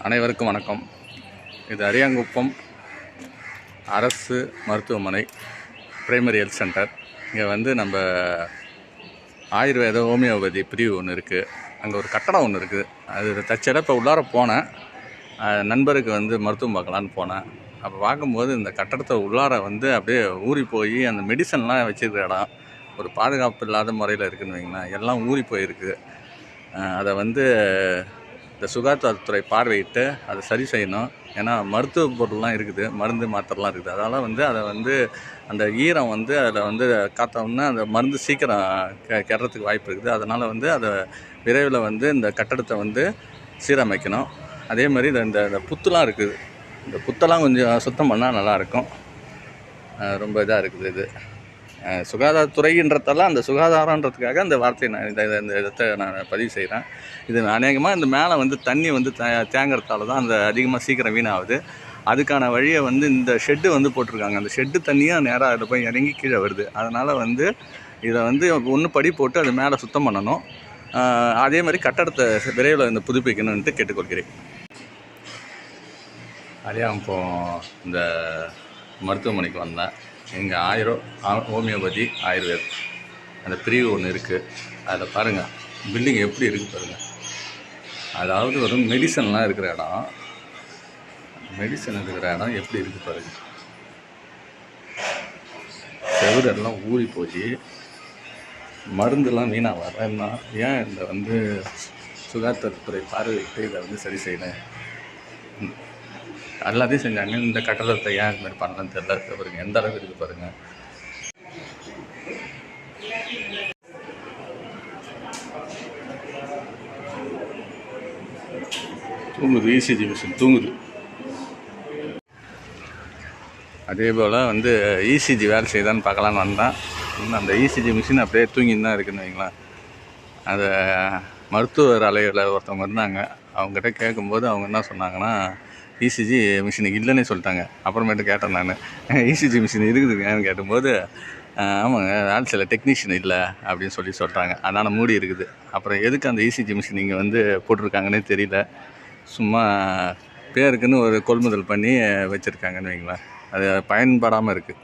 அனைவருக்கும் வணக்கம். இது அரியாங்குப்பம் அரசு மருத்துவமனை பிரைமரி ஹெல்த் சென்டர். இங்கே வந்து நம்ம ஆயுர்வேத ஹோமியோபதி பிரிவு ஒன்று இருக்குது. அங்கே ஒரு கட்டடம் ஒன்று இருக்குது. அது தச்சட இப்போ உள்ளார போனேன். நண்பருக்கு வந்து மருத்துவம் பார்க்கலான்னு போனேன். அப்போ பார்க்கும்போது இந்த கட்டடத்தை உள்ளார வந்து அப்படியே ஊறி போய் அந்த மெடிசன்லாம் வச்சுருக்கிற இடம் ஒரு பாதுகாப்பு இல்லாத முறையில் இருக்குதுன்னு வைங்களேன். எல்லாம் ஊறி போயிருக்கு. அதை வந்து இந்த சுகாதாரத்துறை பார்வையிட்டு அதை சரி செய்யணும். ஏன்னா மருத்துவ பொருள்லாம் இருக்குது, மருந்து மாத்திரைலாம் இருக்குது. அதனால் வந்து அதை வந்து அந்த ஈரம் வந்து அதில் வந்து காத்தோம்னா அந்த மருந்து சீக்கிரம் கெடுறதுக்கு வாய்ப்பு இருக்குது. அதனால் வந்து அதை விரைவில் வந்து இந்த கட்டடத்தை வந்து சீரமைக்கணும். அதே மாதிரி இந்த புத்துலாம் இருக்குது. இந்த புத்தெல்லாம் கொஞ்சம் சுத்தம் பண்ணால் நல்லாயிருக்கும். ரொம்ப இதாக இருக்குது. இது சுகாதாரத்துறைன்றதெல்லாம் அந்த சுகாதாரன்றதுக்காக அந்த வார்த்தையை நான் இந்த இடத்தை நான் பதிவு செய்கிறேன். இது அநேகமாக இந்த மேலே வந்து தண்ணி வந்து தேங்கிறதால தான் அந்த அதிகமாக சீக்கிரம் வீணாகுது. அதுக்கான வழியை வந்து இந்த ஷெட்டு வந்து போட்டிருக்காங்க. அந்த ஷெட்டு தண்ணியும் நேராக அதில் போய் இறங்கி கீழே வருது. அதனால் வந்து இதை வந்து ஒன்று படி போட்டு அது மேலே சுத்தம் பண்ணணும். அதே மாதிரி கட்டடத்தை விரைவில் இந்த புதுப்பிக்கணுன்ட்டு கேட்டுக்கொள்கிறேன். இப்போ இந்த மருத்துவமனைக்கு வந்தேன். எங்கள் ஹோமியோபதி ஆயுர்வேதம் அந்த பிரிவு ஒன்று இருக்குது. அதில் பாருங்கள் பில்டிங் எப்படி இருக்குது பாருங்கள். அதாவது ஒரு மெடிசன்லாம் இருக்கிற இடம், மெடிசன் இருக்கிற இடம் எப்படி இருக்குது பாருங்கள். செவரெல்லாம் ஊறி போய் மருந்துலாம் வீணாக வரேன்னா ஏன் இந்த வந்து சுகாதாரத்துறை பார்வையிட்டு இதை வந்து சரி செய்யணும். எல்லாத்தையும் செஞ்சாங்க. இந்த கட்டடத்தை ஏன் இது மாதிரி பண்ணலான்னு தெரியல. பாருங்கள் எந்த அளவுக்கு இருக்குது பாருங்கள். தூங்குது, இசிஜி மிஷின் தூங்குது. அதே போல் வந்து இசிஜி வேலை செய்தான்னு பார்க்கலான்னு வந்தேன். அந்த இசிஜி மிஷின் அப்படியே தூங்கின்னு தான் இருக்குதுன்னு வைங்களேன். அதை மருத்துவர் அலையில் ஒருத்தவங்க இருந்தாங்க. அவங்ககிட்ட கேட்கும்போது அவங்க என்ன சொன்னாங்கன்னா, இசிஜி மிஷின் இல்லைன்னே சொல்லிட்டாங்க. அப்புறமேட்டு கேட்டேன் நான், இசிஜி மிஷின் இருக்குதுங்கன்னு கேட்டும்போது, ஆமாங்க வேலை சில டெக்னீஷியன் இல்லை அப்படின்னு சொல்லிட்டாங்க. அதனால் மூடி இருக்குது. அப்புறம் எதுக்கு அந்த இசிஜி மிஷின் இங்கே வந்து போட்டிருக்காங்கன்னே தெரியல. சும்மா பேருக்குன்னு ஒரு கொள்முதல் பண்ணி வச்சுருக்காங்கன்னு வைங்களேன். அது பயன்படாமல் இருக்குது.